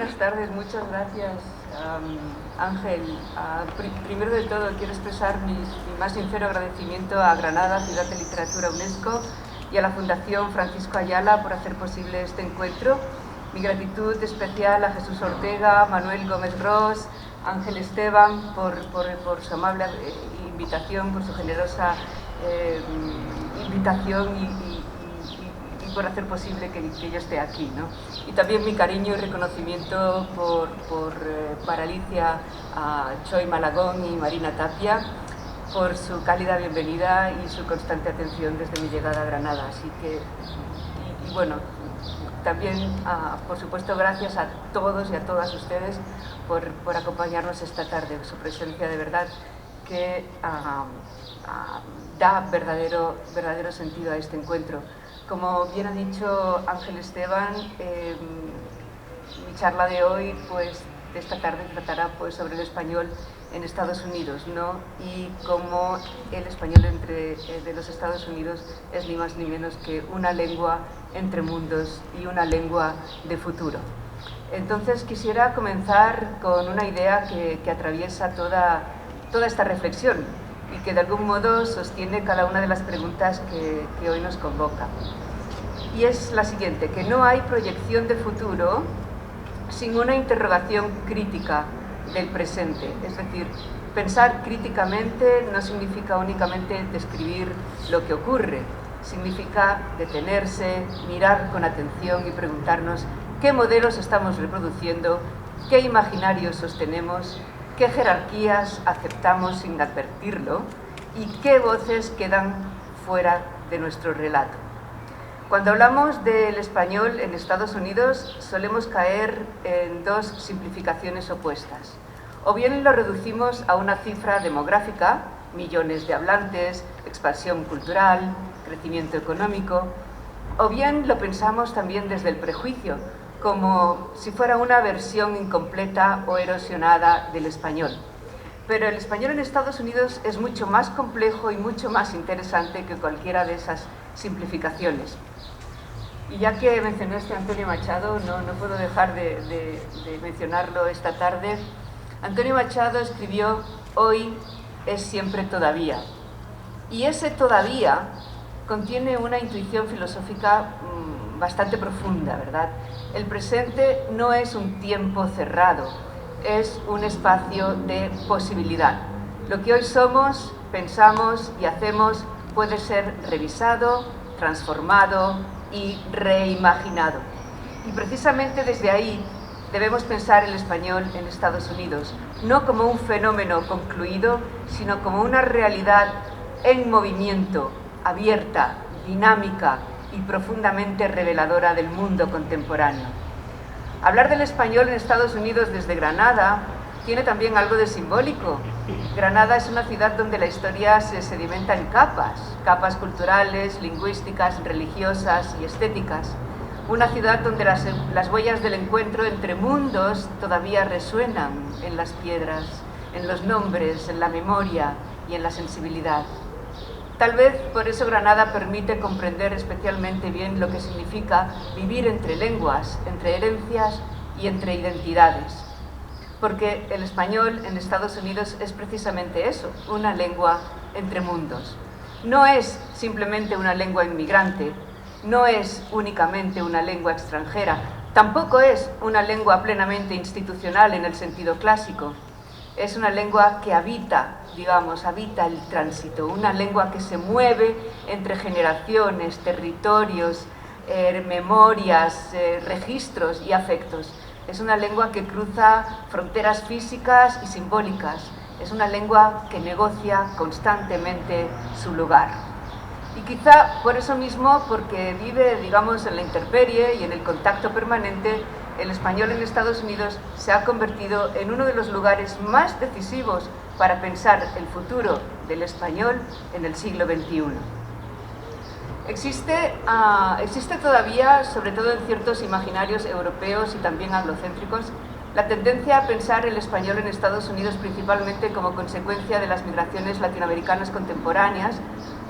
buenas tardes, muchas gracias, Ángel. Primero de todo, quiero expresar mi más sincero agradecimiento a Granada, Ciudad de Literatura UNESCO, y a la Fundación Francisco Ayala por hacer posible este encuentro. Mi gratitud especial a Jesús Ortega, Manuel Gómez Ros, Ángel Esteban por su amable invitación, por su generosa invitación y por hacer posible que yo esté aquí, ¿no? Y también mi cariño y reconocimiento para Alicia, Choi Malagón y Marina Tapia por su cálida bienvenida y su constante atención desde mi llegada a Granada. Así que, y bueno, también, por supuesto, gracias a todos y a todas ustedes por acompañarnos esta tarde. Su presencia de verdad que da verdadero sentido a este encuentro. Como bien ha dicho Ángel Esteban, mi charla de hoy, pues, de esta tarde tratará pues, sobre el español en Estados Unidos, ¿no? Y cómo el español de los Estados Unidos es ni más ni menos que una lengua entre mundos y una lengua de futuro. Entonces quisiera comenzar con una idea que atraviesa toda esta reflexión y que de algún modo sostiene cada una de las preguntas que hoy nos convoca. Y es la siguiente, que no hay proyección de futuro sin una interrogación crítica del presente. Es decir, pensar críticamente no significa únicamente describir lo que ocurre, significa detenerse, mirar con atención y preguntarnos qué modelos estamos reproduciendo, qué imaginarios sostenemos, qué jerarquías aceptamos sin advertirlo y qué voces quedan fuera de nuestro relato. Cuando hablamos del español en Estados Unidos solemos caer en dos simplificaciones opuestas. O bien lo reducimos a una cifra demográfica, millones de hablantes, expansión cultural, crecimiento económico, o bien lo pensamos también desde el prejuicio, como si fuera una versión incompleta o erosionada del español. Pero el español en Estados Unidos es mucho más complejo y mucho más interesante que cualquiera de esas simplificaciones. Y ya que mencionaste a Antonio Machado, no puedo dejar de mencionarlo esta tarde. Antonio Machado escribió: "Hoy es siempre todavía". Y ese todavía contiene una intuición filosófica bastante profunda, ¿verdad? El presente no es un tiempo cerrado, es un espacio de posibilidad. Lo que hoy somos, pensamos y hacemos puede ser revisado, transformado y reimaginado. Y precisamente desde ahí debemos pensar el español en Estados Unidos, no como un fenómeno concluido, sino como una realidad en movimiento, abierta, dinámica y profundamente reveladora del mundo contemporáneo. Hablar del español en Estados Unidos desde Granada tiene también algo de simbólico. Granada es una ciudad donde la historia se sedimenta en capas culturales, lingüísticas, religiosas y estéticas. Una ciudad donde las huellas del encuentro entre mundos todavía resuenan en las piedras, en los nombres, en la memoria y en la sensibilidad. Tal vez por eso Granada permite comprender especialmente bien lo que significa vivir entre lenguas, entre herencias y entre identidades. Porque el español en Estados Unidos es precisamente eso, una lengua entre mundos. No es simplemente una lengua inmigrante, no es únicamente una lengua extranjera, tampoco es una lengua plenamente institucional en el sentido clásico. Es una lengua que habita el tránsito, una lengua que se mueve entre generaciones, territorios, memorias, registros y afectos. Es una lengua que cruza fronteras físicas y simbólicas. Es una lengua que negocia constantemente su lugar. Y quizá por eso mismo, porque vive, en la intemperie y en el contacto permanente, el español en Estados Unidos se ha convertido en uno de los lugares más decisivos para pensar el futuro del español en el siglo XXI. Existe todavía, sobre todo en ciertos imaginarios europeos y también anglocéntricos, la tendencia a pensar el español en Estados Unidos principalmente como consecuencia de las migraciones latinoamericanas contemporáneas,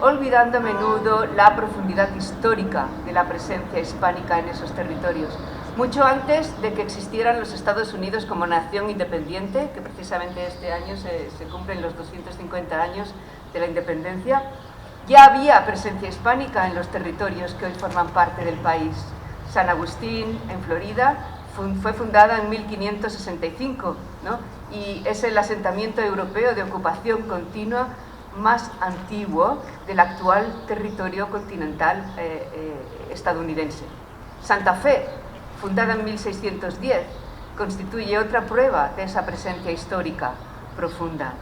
olvidando a menudo la profundidad histórica de la presencia hispánica en esos territorios, mucho antes de que existieran los Estados Unidos como nación independiente, que precisamente este año se cumplen los 250 años de la independencia. Ya había presencia hispánica en los territorios que hoy forman parte del país. San Agustín, en Florida, fue fundada en 1565, ¿no? Y es el asentamiento europeo de ocupación continua más antiguo del actual territorio continental estadounidense. Santa Fe, fundada en 1610, constituye otra prueba de esa presencia histórica profunda.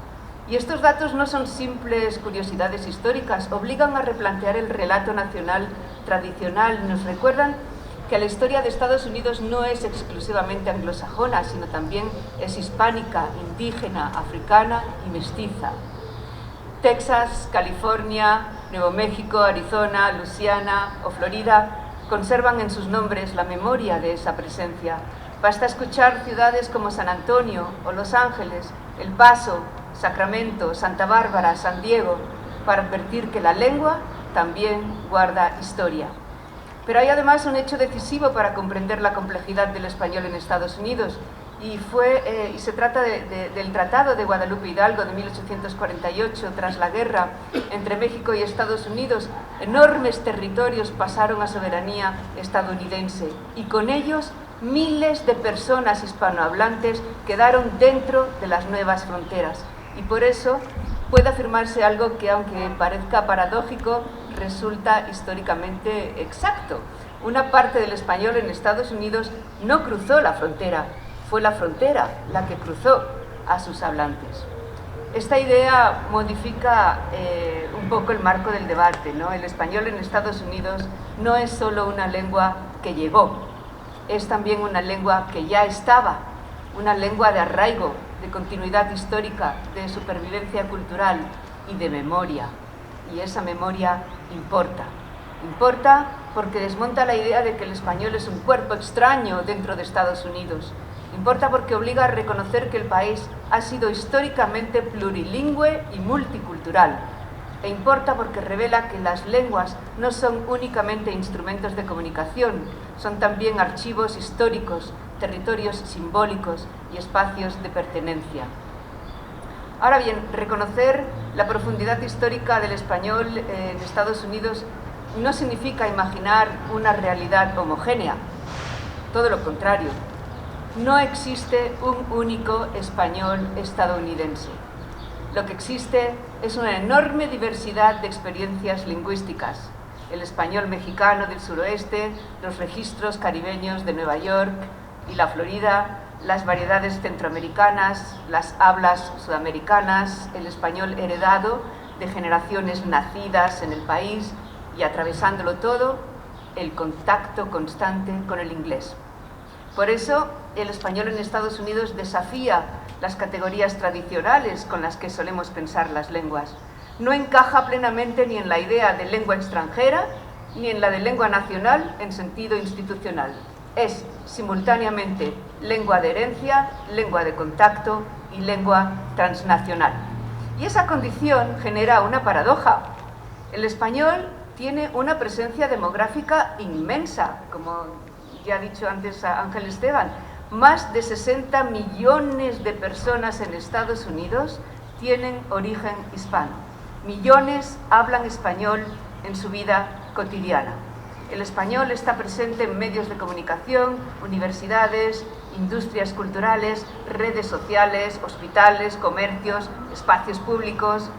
Y estos datos no son simples curiosidades históricas, obligan a replantear el relato nacional tradicional, nos recuerdan que la historia de Estados Unidos no es exclusivamente anglosajona, sino también es hispánica, indígena, africana y mestiza. Texas, California, Nuevo México, Arizona, Luisiana o Florida conservan en sus nombres la memoria de esa presencia. Basta escuchar ciudades como San Antonio o Los Ángeles, El Paso, Sacramento, Santa Bárbara, San Diego, para advertir que la lengua también guarda historia. Pero hay además un hecho decisivo para comprender la complejidad del español en Estados Unidos, y se trata del Tratado de Guadalupe Hidalgo de 1848. Tras la guerra entre México y Estados Unidos, enormes territorios pasaron a soberanía estadounidense, y con ellos miles de personas hispanohablantes quedaron dentro de las nuevas fronteras. Y por eso puede afirmarse algo que, aunque parezca paradójico, resulta históricamente exacto. Una parte del español en Estados Unidos no cruzó la frontera, fue la frontera la que cruzó a sus hablantes. Esta idea modifica un poco el marco del debate, ¿no? El español en Estados Unidos no es solo una lengua que llegó, es también una lengua que ya estaba, una lengua de arraigo, de continuidad histórica, de supervivencia cultural y de memoria. Y esa memoria importa. Importa porque desmonta la idea de que el español es un cuerpo extraño dentro de Estados Unidos. Importa porque obliga a reconocer que el país ha sido históricamente plurilingüe y multicultural. E importa porque revela que las lenguas no son únicamente instrumentos de comunicación, son también archivos históricos, territorios simbólicos y espacios de pertenencia. Ahora bien, reconocer la profundidad histórica del español en Estados Unidos no significa imaginar una realidad homogénea, todo lo contrario. No existe un único español estadounidense. Lo que existe es una enorme diversidad de experiencias lingüísticas. El español mexicano del suroeste, los registros caribeños de Nueva York y la Florida, las variedades centroamericanas, las hablas sudamericanas, el español heredado de generaciones nacidas en el país y, atravesándolo todo, el contacto constante con el inglés. Por eso, el español en Estados Unidos desafía las categorías tradicionales con las que solemos pensar las lenguas. No encaja plenamente ni en la idea de lengua extranjera, ni en la de lengua nacional en sentido institucional. Es simultáneamente lengua de herencia, lengua de contacto y lengua transnacional. Y esa condición genera una paradoja. El español tiene una presencia demográfica inmensa, como ya ha dicho antes Ángel Esteban. Más de 60 millones de personas en Estados Unidos tienen origen hispano. Millones hablan español en su vida cotidiana. El español está presente en medios de comunicación, universidades, industrias culturales, redes sociales, hospitales, comercios, espacios públicos.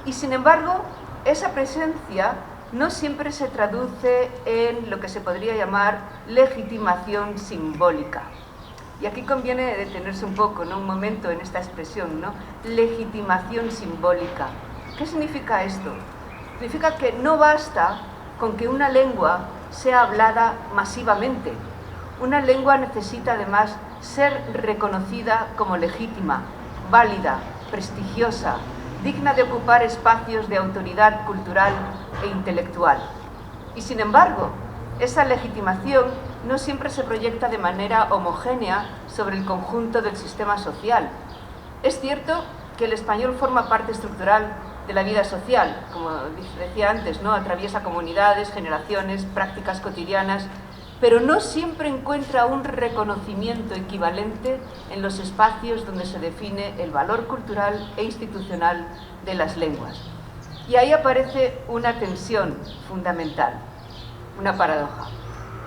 Y sin embargo, esa presencia no siempre se traduce en lo que se podría llamar legitimación simbólica. Y aquí conviene detenerse un poco, ¿no? Un momento en esta expresión, ¿no? Legitimación simbólica. ¿Qué significa esto? Significa que no basta con que una lengua sea hablada masivamente. Una lengua necesita además ser reconocida como legítima, válida, prestigiosa, digna de ocupar espacios de autoridad cultural e intelectual. Y sin embargo, esa legitimación no siempre se proyecta de manera homogénea sobre el conjunto del sistema social. Es cierto que el español forma parte estructural de la vida social, como decía antes, ¿no? Atraviesa comunidades, generaciones, prácticas cotidianas, pero no siempre encuentra un reconocimiento equivalente en los espacios donde se define el valor cultural e institucional de las lenguas. Y ahí aparece una tensión fundamental, una paradoja.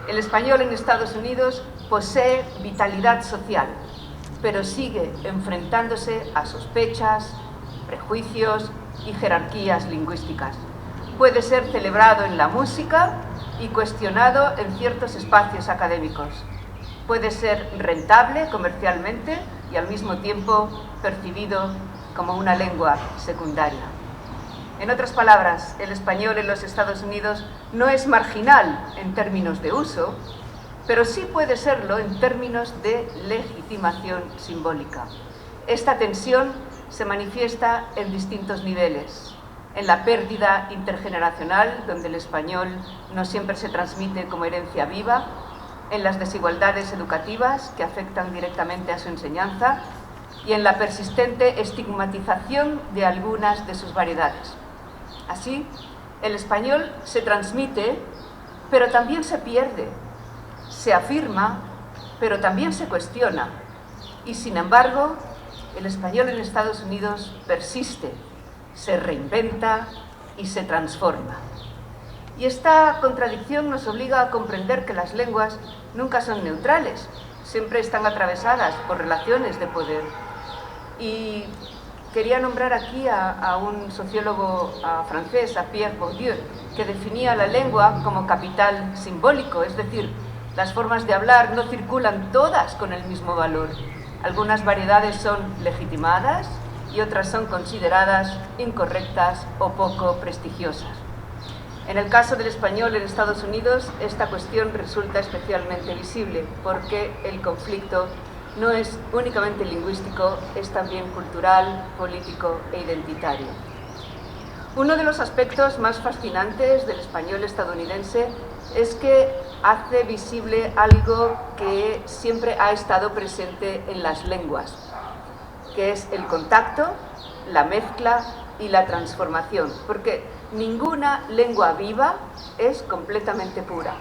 El español en Estados Unidos posee vitalidad social, pero sigue enfrentándose a sospechas, prejuicios y jerarquías lingüísticas. Puede ser celebrado en la música y cuestionado en ciertos espacios académicos. Puede ser rentable comercialmente y al mismo tiempo percibido como una lengua secundaria. En otras palabras, el español en los Estados Unidos no es marginal en términos de uso, pero sí puede serlo en términos de legitimación simbólica. Esta tensión se manifiesta en distintos niveles. En la pérdida intergeneracional, donde el español no siempre se transmite como herencia viva, en las desigualdades educativas que afectan directamente a su enseñanza y en la persistente estigmatización de algunas de sus variedades. Así, el español se transmite, pero también se pierde, se afirma, pero también se cuestiona, y sin embargo, el español en Estados Unidos persiste, se reinventa y se transforma. Y esta contradicción nos obliga a comprender que las lenguas nunca son neutrales, siempre están atravesadas por relaciones de poder. Y quería nombrar aquí a un sociólogo francés, a Pierre Bourdieu, que definía la lengua como capital simbólico, es decir, las formas de hablar no circulan todas con el mismo valor. Algunas variedades son legitimadas y otras son consideradas incorrectas o poco prestigiosas. En el caso del español en Estados Unidos, esta cuestión resulta especialmente visible porque el conflicto no es únicamente lingüístico, es también cultural, político e identitario. Uno de los aspectos más fascinantes del español estadounidense es que hace visible algo que siempre ha estado presente en las lenguas, que es el contacto, la mezcla y la transformación, porque ninguna lengua viva es completamente pura.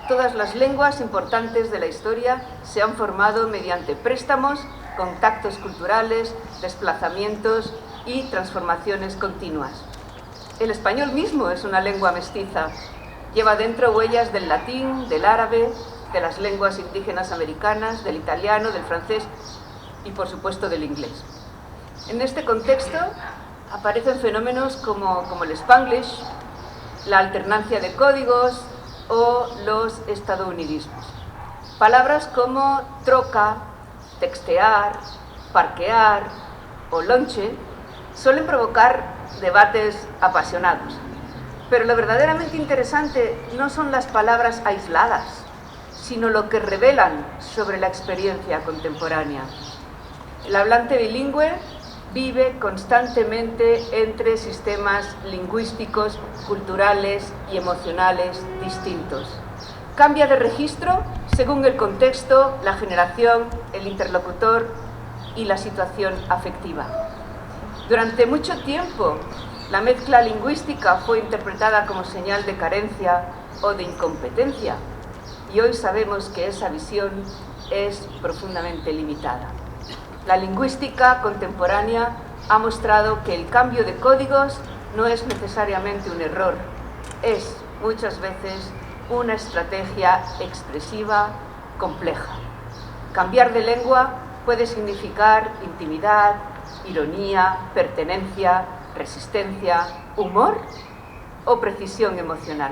Todas las lenguas importantes de la historia se han formado mediante préstamos, contactos culturales, desplazamientos y transformaciones continuas. El español mismo es una lengua mestiza. Lleva dentro huellas del latín, del árabe, de las lenguas indígenas americanas, del italiano, del francés y, por supuesto, del inglés. En este contexto aparecen fenómenos como el Spanglish, la alternancia de códigos o los estadounidismos. Palabras como troca, textear, parquear o lonche suelen provocar debates apasionados. Pero lo verdaderamente interesante no son las palabras aisladas, sino lo que revelan sobre la experiencia contemporánea. El hablante bilingüe vive constantemente entre sistemas lingüísticos, culturales y emocionales distintos. Cambia de registro según el contexto, la generación, el interlocutor y la situación afectiva. Durante mucho tiempo, la mezcla lingüística fue interpretada como señal de carencia o de incompetencia, y hoy sabemos que esa visión es profundamente limitada. La lingüística contemporánea ha mostrado que el cambio de códigos no es necesariamente un error, es muchas veces una estrategia expresiva compleja. Cambiar de lengua puede significar intimidad, ironía, pertenencia, resistencia, humor o precisión emocional.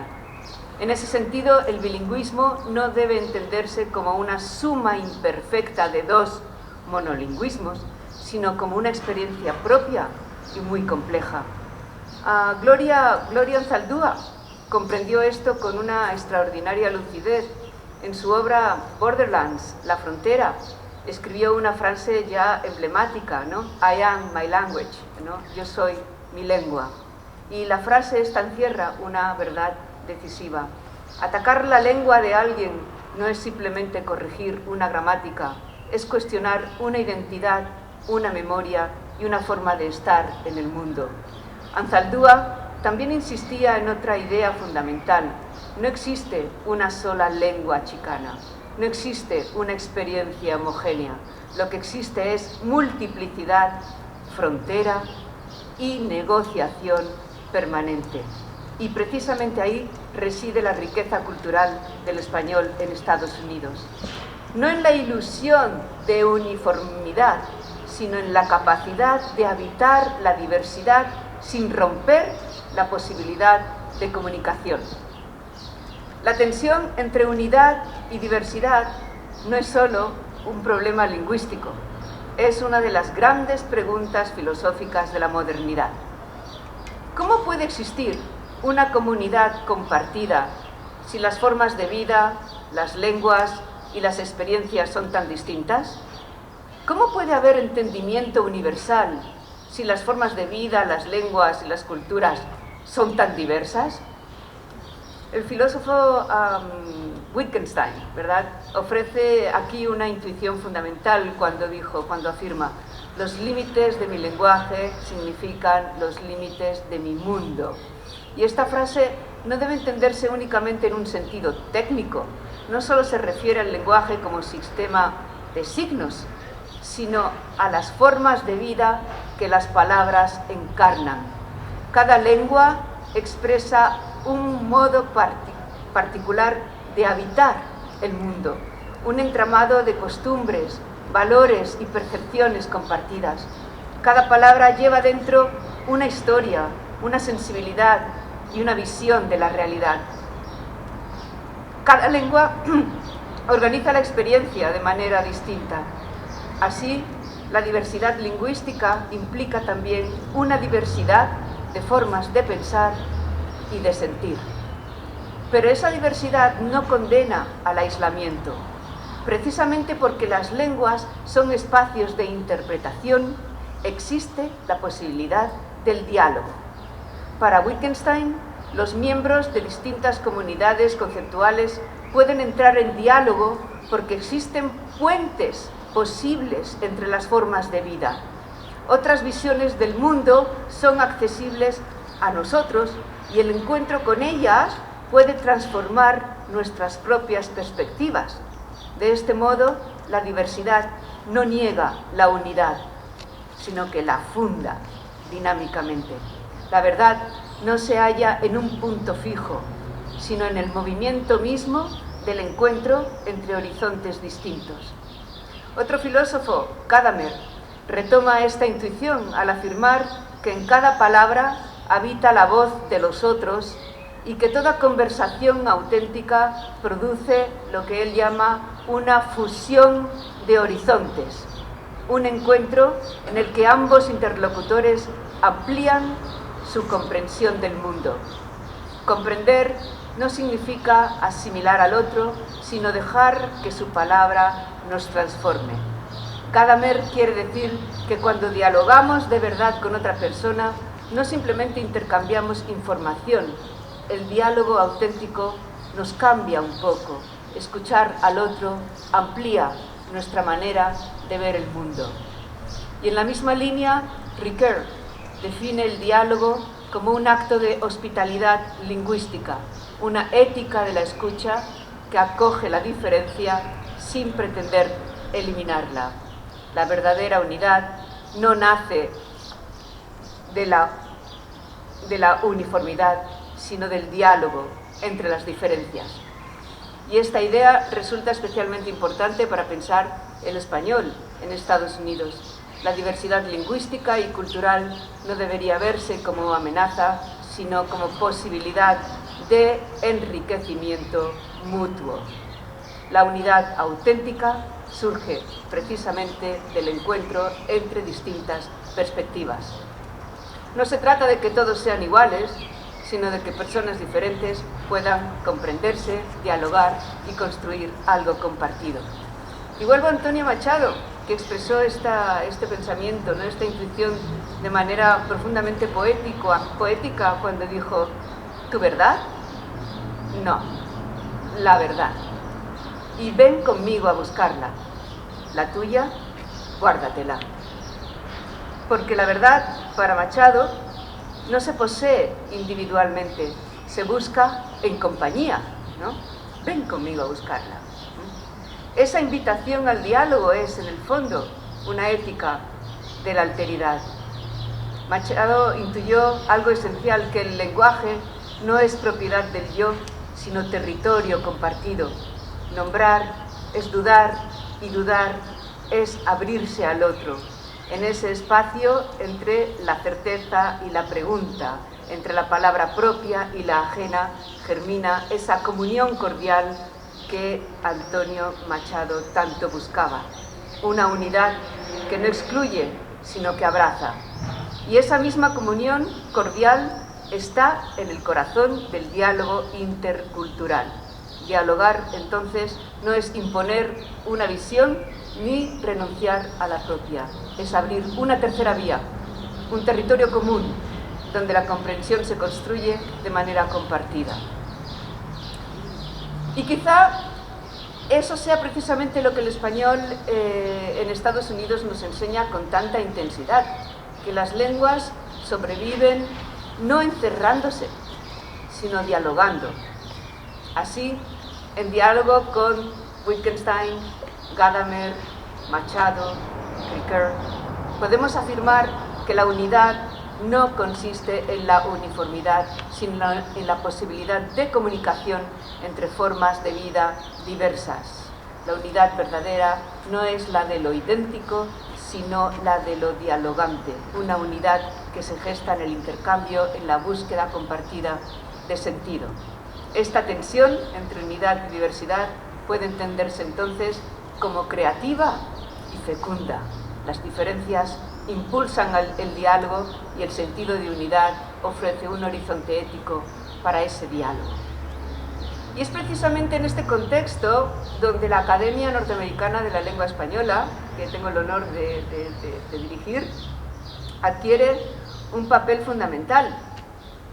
En ese sentido, el bilingüismo no debe entenderse como una suma imperfecta de dos monolingüismos, sino como una experiencia propia y muy compleja. Gloria Anzaldúa comprendió esto con una extraordinaria lucidez. En su obra Borderlands, La Frontera, escribió una frase ya emblemática, ¿no? I am my language, ¿no? Yo soy mi lengua. Y la frase esta encierra una verdad decisiva. Atacar la lengua de alguien no es simplemente corregir una gramática, es cuestionar una identidad, una memoria y una forma de estar en el mundo. Anzaldúa también insistía en otra idea fundamental. No existe una sola lengua chicana, no existe una experiencia homogénea. Lo que existe es multiplicidad, frontera y negociación permanente. Y precisamente ahí reside la riqueza cultural del español en Estados Unidos. No en la ilusión de uniformidad, sino en la capacidad de habitar la diversidad sin romper la posibilidad de comunicación. La tensión entre unidad y diversidad no es solo un problema lingüístico, es una de las grandes preguntas filosóficas de la modernidad. ¿Cómo puede existir una comunidad compartida si las formas de vida, las lenguas y las experiencias son tan distintas? ¿Cómo puede haber entendimiento universal si las formas de vida, las lenguas y las culturas son tan diversas? El filósofo Wittgenstein, ¿verdad?, ofrece aquí una intuición fundamental cuando afirma: los límites de mi lenguaje significan los límites de mi mundo. Y esta frase no debe entenderse únicamente en un sentido técnico, no solo se refiere al lenguaje como sistema de signos, sino a las formas de vida que las palabras encarnan. Cada lengua expresa un modo particular de habitar el mundo, un entramado de costumbres, valores y percepciones compartidas. Cada palabra lleva dentro una historia, una sensibilidad y una visión de la realidad. Cada lengua organiza la experiencia de manera distinta. Así, la diversidad lingüística implica también una diversidad de formas de pensar y de sentir. Pero esa diversidad no condena al aislamiento, precisamente porque las lenguas son espacios de interpretación, existe la posibilidad del diálogo. Para Wittgenstein, los miembros de distintas comunidades conceptuales pueden entrar en diálogo porque existen puentes posibles entre las formas de vida. Otras visiones del mundo son accesibles a nosotros y el encuentro con ellas puede transformar nuestras propias perspectivas. De este modo, la diversidad no niega la unidad, sino que la funda dinámicamente. La verdad no se halla en un punto fijo, sino en el movimiento mismo del encuentro entre horizontes distintos. Otro filósofo, Gadamer, retoma esta intuición al afirmar que en cada palabra habita la voz de los otros y que toda conversación auténtica produce lo que él llama una fusión de horizontes, un encuentro en el que ambos interlocutores amplían su comprensión del mundo. Comprender no significa asimilar al otro, sino dejar que su palabra nos transforme. Gadamer quiere decir que cuando dialogamos de verdad con otra persona, no simplemente intercambiamos información, el diálogo auténtico nos cambia un poco. Escuchar al otro amplía nuestra manera de ver el mundo. Y en la misma línea, Ricoeur define el diálogo como un acto de hospitalidad lingüística, una ética de la escucha que acoge la diferencia sin pretender eliminarla. La verdadera unidad no nace de la uniformidad, sino del diálogo entre las diferencias. Y esta idea resulta especialmente importante para pensar el español en Estados Unidos. La diversidad lingüística y cultural no debería verse como amenaza, sino como posibilidad de enriquecimiento mutuo. La unidad auténtica surge precisamente del encuentro entre distintas perspectivas. No se trata de que todos sean iguales, sino de que personas diferentes puedan comprenderse, dialogar y construir algo compartido. Y vuelvo a Antonio Machado, que expresó este pensamiento, ¿no?, esta intuición de manera profundamente poética cuando dijo: ¿tu verdad? No, la verdad. Y ven conmigo a buscarla. La tuya, guárdatela. Porque la verdad, para Machado, no se posee individualmente, se busca en compañía, ¿no? Ven conmigo a buscarla. Esa invitación al diálogo es, en el fondo, una ética de la alteridad. Machado intuyó algo esencial, que el lenguaje no es propiedad del yo, sino territorio compartido. Nombrar es dudar y dudar es abrirse al otro. En ese espacio entre la certeza y la pregunta, entre la palabra propia y la ajena, germina esa comunión cordial que Antonio Machado tanto buscaba. Una unidad que no excluye, sino que abraza. Y esa misma comunión cordial está en el corazón del diálogo intercultural. Dialogar, entonces, no es imponer una visión ni renunciar a la propia. Es abrir una tercera vía, un territorio común, donde la comprensión se construye de manera compartida. Y quizá eso sea precisamente lo que el español en Estados Unidos nos enseña con tanta intensidad, que las lenguas sobreviven no encerrándose, sino dialogando. Así, en diálogo con Wittgenstein, Gadamer, Machado, Ricoeur, podemos afirmar que la unidad no consiste en la uniformidad, sino en la posibilidad de comunicación entre formas de vida diversas. La unidad verdadera no es la de lo idéntico, sino la de lo dialogante, una unidad que se gesta en el intercambio, en la búsqueda compartida de sentido. Esta tensión entre unidad y diversidad puede entenderse entonces como creativa y fecunda. Las diferencias impulsan el diálogo y el sentido de unidad ofrece un horizonte ético para ese diálogo. Y es precisamente en este contexto donde la Academia Norteamericana de la Lengua Española, que tengo el honor de dirigir, adquiere un papel fundamental.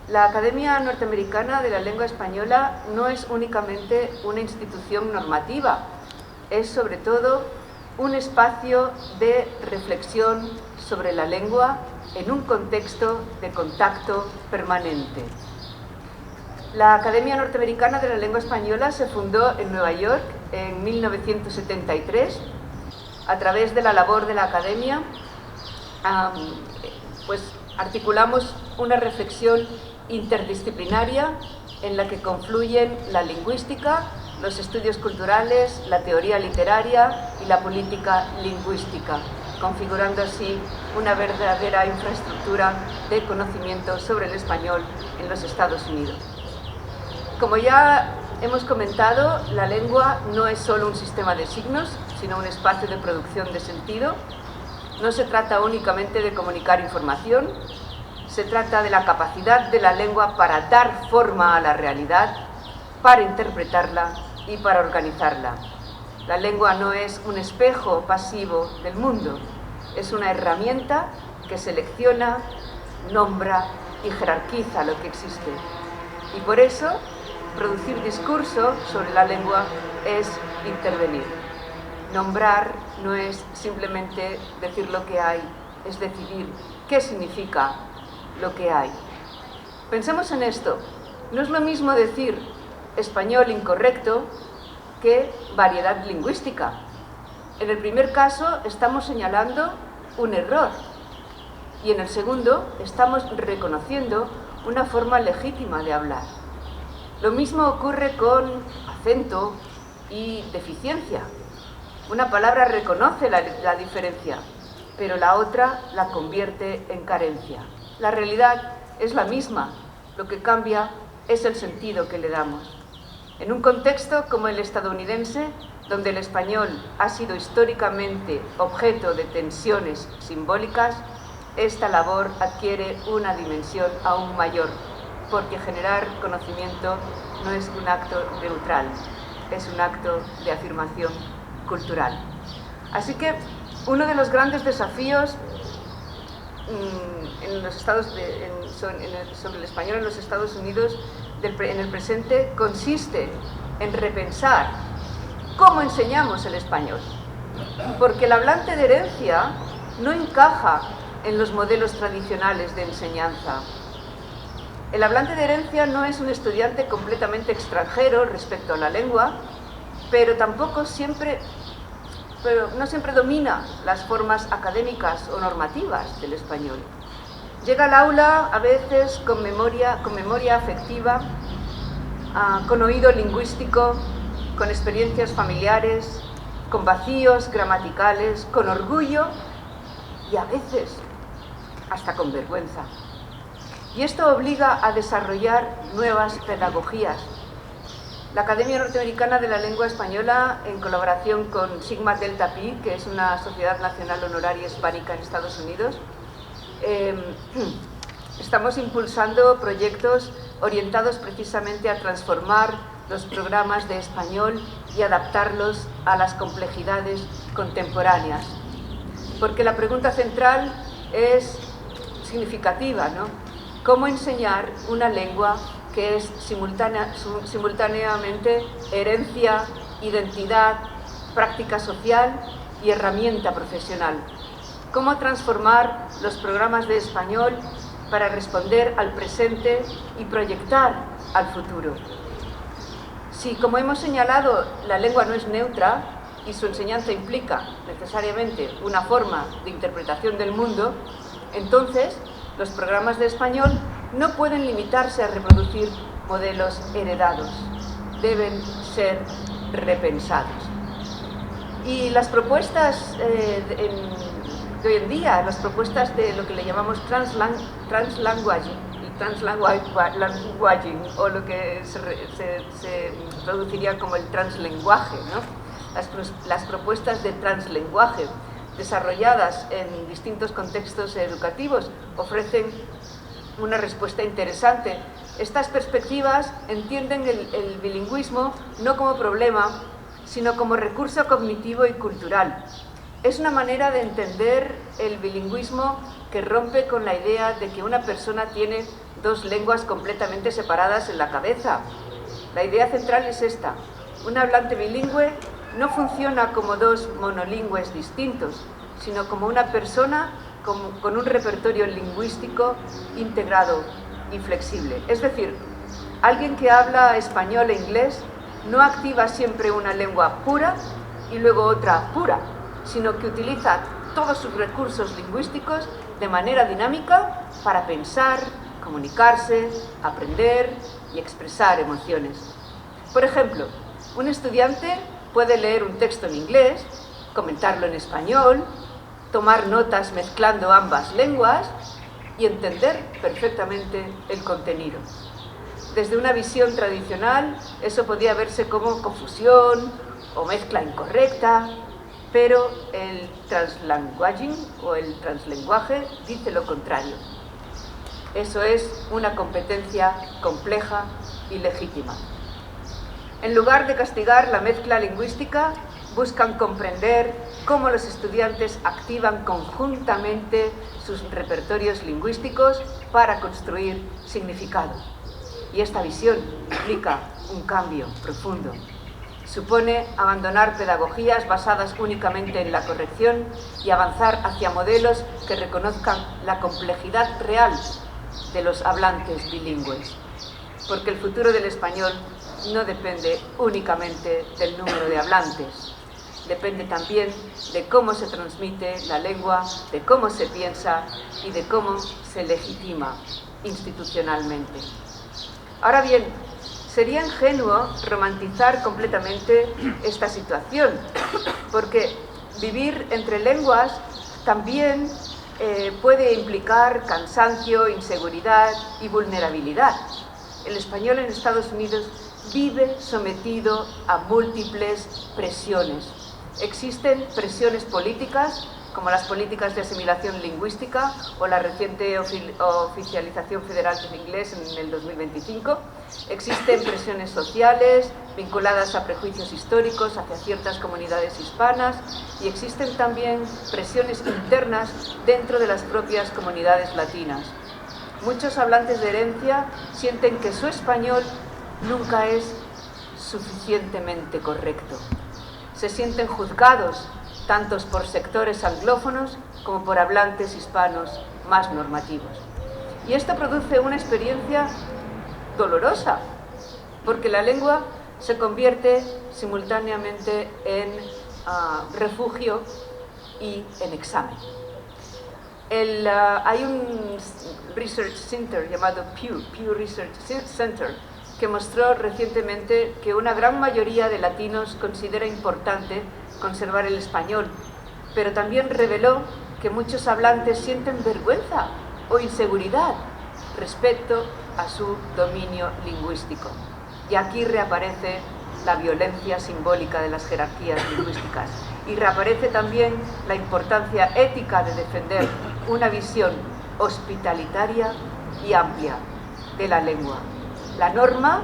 La Academia Norteamericana de la Lengua Española no es únicamente una institución normativa, es sobre todo un espacio de reflexión sobre la lengua en un contexto de contacto permanente. La Academia Norteamericana de la Lengua Española se fundó en Nueva York en 1973. A través de la labor de la Academia, pues articulamos una reflexión interdisciplinaria en la que confluyen la lingüística, los estudios culturales, la teoría literaria y la política lingüística, configurando así una verdadera infraestructura de conocimiento sobre el español en los Estados Unidos. Como ya hemos comentado, la lengua no es solo un sistema de signos, sino un espacio de producción de sentido. No se trata únicamente de comunicar información, se trata de la capacidad de la lengua para dar forma a la realidad, para interpretarla y para organizarla. La lengua no es un espejo pasivo del mundo, es una herramienta que selecciona, nombra y jerarquiza lo que existe. Y por eso, producir discurso sobre la lengua es intervenir. Nombrar no es simplemente decir lo que hay, es decidir qué significa lo que hay. Pensemos en esto. No es lo mismo decir español incorrecto que variedad lingüística. En el primer caso estamos señalando un error y en el segundo estamos reconociendo una forma legítima de hablar. Lo mismo ocurre con acento y deficiencia. Una palabra reconoce la diferencia, pero la otra la convierte en carencia. La realidad es la misma, lo que cambia es el sentido que le damos. En un contexto como el estadounidense, donde el español ha sido históricamente objeto de tensiones simbólicas, esta labor adquiere una dimensión aún mayor, porque generar conocimiento no es un acto neutral, es un acto de afirmación cultural. Así que uno de los grandes desafíos sobre el español en los Estados Unidos en el presente consiste en repensar cómo enseñamos el español, porque el hablante de herencia no encaja en los modelos tradicionales de enseñanza. El hablante de herencia no es un estudiante completamente extranjero respecto a la lengua, pero tampoco no siempre domina las formas académicas o normativas del español. Llega al aula a veces con memoria afectiva, con oído lingüístico, con experiencias familiares, con vacíos gramaticales, con orgullo y a veces hasta con vergüenza. Y esto obliga a desarrollar nuevas pedagogías. La Academia Norteamericana de la Lengua Española, en colaboración con Sigma Delta Pi, que es una sociedad nacional honoraria hispánica en Estados Unidos, estamos impulsando proyectos orientados precisamente a transformar los programas de español y adaptarlos a las complejidades contemporáneas. Porque la pregunta central es significativa, ¿no? ¿Cómo enseñar una lengua que es simultáneamente herencia, identidad, práctica social y herramienta profesional? ¿Cómo transformar los programas de español para responder al presente y proyectar al futuro? Si, como hemos señalado, la lengua no es neutra y su enseñanza implica necesariamente una forma de interpretación del mundo, entonces los programas de español no pueden limitarse a reproducir modelos heredados, deben ser repensados. Y las propuestas de hoy en día, las propuestas de lo que le llamamos translanguaging, o lo que se traduciría como el translenguaje, ¿no? Las propuestas de translenguaje desarrolladas en distintos contextos educativos ofrecen una respuesta interesante. Estas perspectivas entienden el bilingüismo no como problema, sino como recurso cognitivo y cultural. Es una manera de entender el bilingüismo que rompe con la idea de que una persona tiene dos lenguas completamente separadas en la cabeza. La idea central es esta: un hablante bilingüe no funciona como dos monolingües distintos, sino como una persona con un repertorio lingüístico integrado y flexible. Es decir, alguien que habla español e inglés no activa siempre una lengua pura y luego otra pura, sino que utiliza todos sus recursos lingüísticos de manera dinámica para pensar, comunicarse, aprender y expresar emociones. Por ejemplo, un estudiante puede leer un texto en inglés, comentarlo en español, tomar notas mezclando ambas lenguas y entender perfectamente el contenido. Desde una visión tradicional, eso podía verse como confusión o mezcla incorrecta, pero el translanguaging o el translenguaje dice lo contrario. Eso es una competencia compleja y legítima. En lugar de castigar la mezcla lingüística, buscan comprender cómo los estudiantes activan conjuntamente sus repertorios lingüísticos para construir significado. Y esta visión implica un cambio profundo. Supone abandonar pedagogías basadas únicamente en la corrección y avanzar hacia modelos que reconozcan la complejidad real de los hablantes bilingües. Porque el futuro del español no depende únicamente del número de hablantes. Depende también de cómo se transmite la lengua, de cómo se piensa y de cómo se legitima institucionalmente. Ahora bien, sería ingenuo romantizar completamente esta situación, porque vivir entre lenguas también puede implicar cansancio, inseguridad y vulnerabilidad. El español en Estados Unidos vive sometido a múltiples presiones. Existen presiones políticas, como las políticas de asimilación lingüística o la reciente oficialización federal del inglés en el 2025. Existen presiones sociales vinculadas a prejuicios históricos hacia ciertas comunidades hispanas y existen también presiones internas dentro de las propias comunidades latinas. Muchos hablantes de herencia sienten que su español nunca es suficientemente correcto. Se sienten juzgados tanto por sectores anglófonos como por hablantes hispanos más normativos. Y esto produce una experiencia dolorosa, porque la lengua se convierte simultáneamente en refugio y en examen. Hay un research center llamado Pew Research Center, que mostró recientemente que una gran mayoría de latinos considera importante conservar el español, pero también reveló que muchos hablantes sienten vergüenza o inseguridad respecto a su dominio lingüístico. Y aquí reaparece la violencia simbólica de las jerarquías lingüísticas y reaparece también la importancia ética de defender una visión hospitalitaria y amplia de la lengua. La norma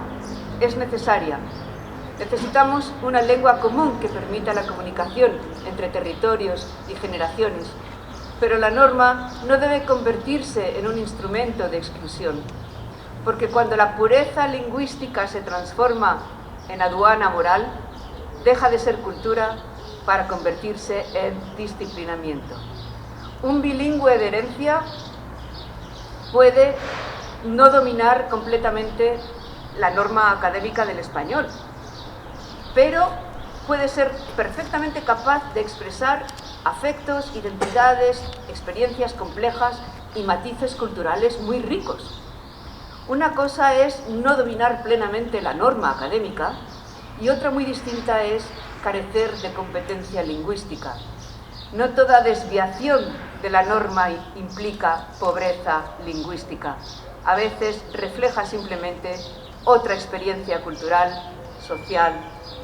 es necesaria. Necesitamos una lengua común que permita la comunicación entre territorios y generaciones, pero la norma no debe convertirse en un instrumento de exclusión, porque cuando la pureza lingüística se transforma en aduana moral, deja de ser cultura para convertirse en disciplinamiento. Un bilingüe de herencia puede no dominar completamente la norma académica del español, pero puede ser perfectamente capaz de expresar afectos, identidades, experiencias complejas y matices culturales muy ricos. Una cosa es no dominar plenamente la norma académica y otra muy distinta es carecer de competencia lingüística. No toda desviación de la norma implica pobreza lingüística. A veces refleja simplemente otra experiencia cultural, social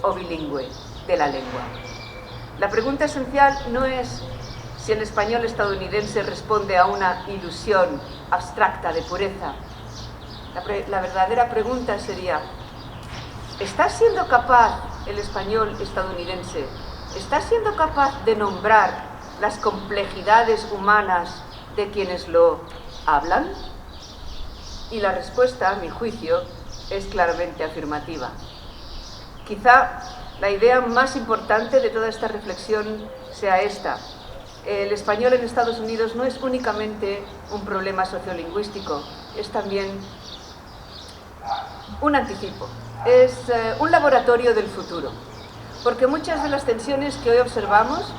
o bilingüe de la lengua. La pregunta esencial no es si el español estadounidense responde a una ilusión abstracta de pureza. La verdadera pregunta sería: ¿está siendo capaz el español estadounidense? ¿Está siendo capaz de nombrar las complejidades humanas de quienes lo hablan? Y la respuesta, a mi juicio, es claramente afirmativa. Quizá la idea más importante de toda esta reflexión sea esta: el español en Estados Unidos no es únicamente un problema sociolingüístico, es también un anticipo, es un laboratorio del futuro, porque muchas de las tensiones que hoy observamos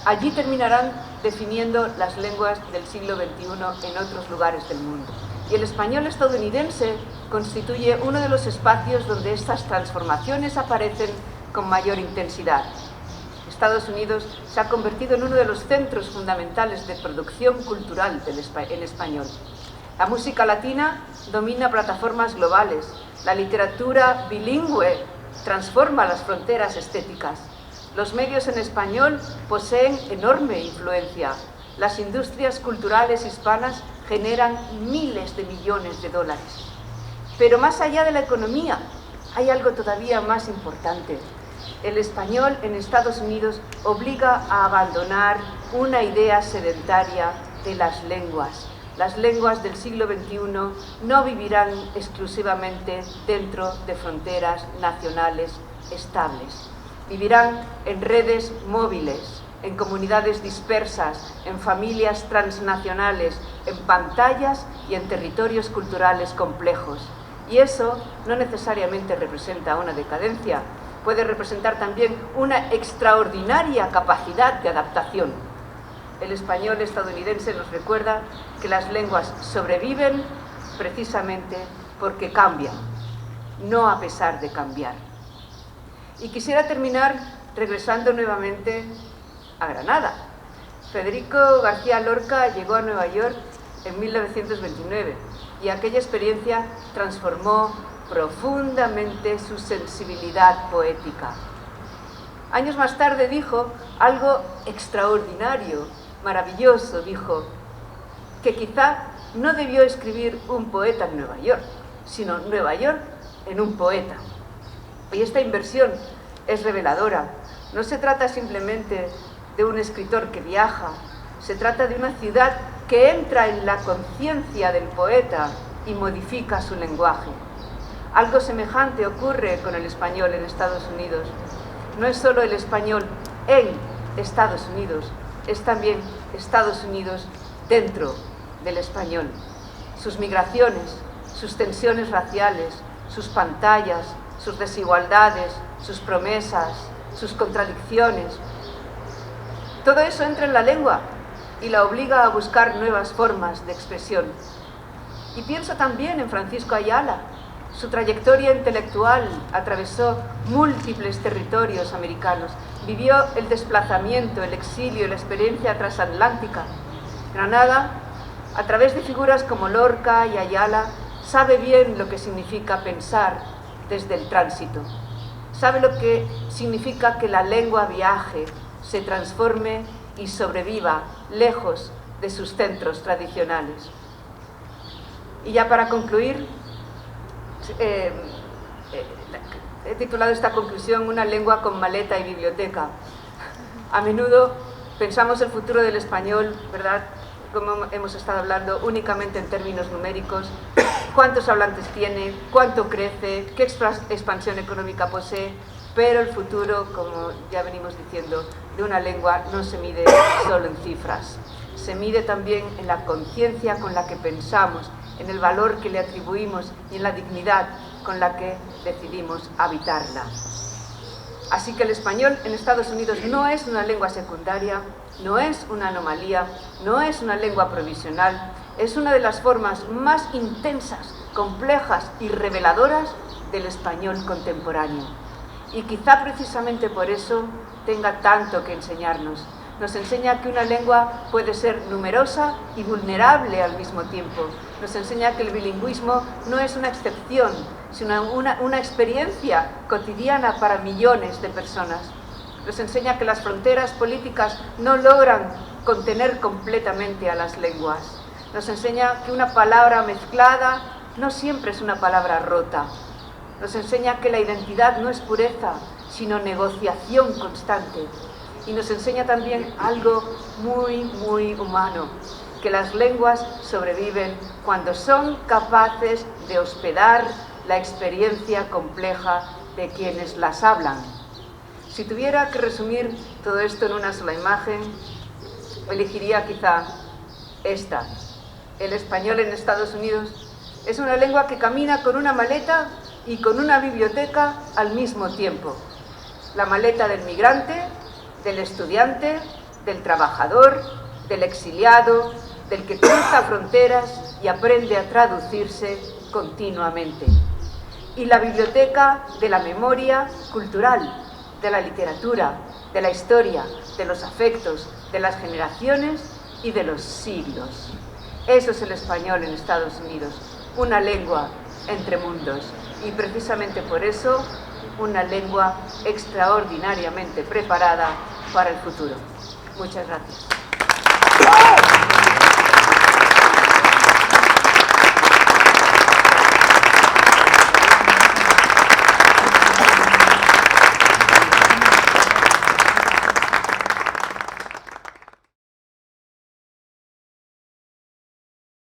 allí terminarán definiendo las lenguas del siglo XXI en otros lugares del mundo. Y el español estadounidense constituye uno de los espacios donde estas transformaciones aparecen con mayor intensidad. Estados Unidos se ha convertido en uno de los centros fundamentales de producción cultural en español. La música latina domina plataformas globales. La literatura bilingüe transforma las fronteras estéticas. Los medios en español poseen enorme influencia. Las industrias culturales hispanas generan miles de millones de dólares. Pero más allá de la economía, hay algo todavía más importante. El español en Estados Unidos obliga a abandonar una idea sedentaria de las lenguas. Las lenguas del siglo XXI no vivirán exclusivamente dentro de fronteras nacionales estables. Vivirán en redes móviles, en comunidades dispersas, en familias transnacionales, en pantallas y en territorios culturales complejos. Y eso no necesariamente representa una decadencia, puede representar también una extraordinaria capacidad de adaptación. El español estadounidense nos recuerda que las lenguas sobreviven precisamente porque cambian, no a pesar de cambiar. Y quisiera terminar regresando nuevamente a Granada. Federico García Lorca llegó a Nueva York en 1929 y aquella experiencia transformó profundamente su sensibilidad poética. Años más tarde dijo algo extraordinario, maravilloso, dijo que quizá no debió escribir un poeta en Nueva York, sino Nueva York en un poeta. Y esta inversión es reveladora. No se trata simplemente de un escritor que viaja, se trata de una ciudad que entra en la conciencia del poeta y modifica su lenguaje. Algo semejante ocurre con el español en Estados Unidos. No es solo el español en Estados Unidos, es también Estados Unidos dentro del español. sus migraciones, sus tensiones raciales, sus pantallas, sus desigualdades, sus promesas, sus contradicciones. Todo eso entra en la lengua y la obliga a buscar nuevas formas de expresión. Y pienso también en Francisco Ayala. Su trayectoria intelectual atravesó múltiples territorios americanos, vivió el desplazamiento, el exilio, la experiencia transatlántica. Granada, a través de figuras como Lorca y Ayala, sabe bien lo que significa pensar desde el tránsito. Sabe lo que significa que la lengua viaje, se transforme y sobreviva lejos de sus centros tradicionales. Y ya para concluir, he titulado esta conclusión Una lengua con maleta y biblioteca. A menudo pensamos el futuro del español, ¿verdad?, como hemos estado hablando, únicamente en términos numéricos: cuántos hablantes tiene, cuánto crece, qué expansión económica posee, pero el futuro, como ya venimos diciendo, de una lengua no se mide solo en cifras, se mide también en la conciencia con la que pensamos, en el valor que le atribuimos y en la dignidad con la que decidimos habitarla. Así que el español en Estados Unidos no es una lengua secundaria, no es una anomalía, no es una lengua provisional, es una de las formas más intensas, complejas y reveladoras del español contemporáneo. Y quizá precisamente por eso tenga tanto que enseñarnos. Nos enseña que una lengua puede ser numerosa y vulnerable al mismo tiempo. Nos enseña que el bilingüismo no es una excepción, sino una experiencia cotidiana para millones de personas. Nos enseña que las fronteras políticas no logran contener completamente a las lenguas. Nos enseña que una palabra mezclada no siempre es una palabra rota. Nos enseña que la identidad no es pureza, sino negociación constante. Y nos enseña también algo muy, muy humano, que las lenguas sobreviven cuando son capaces de hospedar la experiencia compleja de quienes las hablan. Si tuviera que resumir todo esto en una sola imagen, elegiría quizá esta. El español en Estados Unidos es una lengua que camina con una maleta y con una biblioteca al mismo tiempo. La maleta del migrante, del estudiante, del trabajador, del exiliado, del que cruza fronteras y aprende a traducirse continuamente. Y la biblioteca de la memoria cultural, de la literatura, de la historia, de los afectos, de las generaciones y de los siglos. Eso es el español en Estados Unidos, una lengua entre mundos, y precisamente por eso una lengua extraordinariamente preparada para el futuro. Muchas gracias.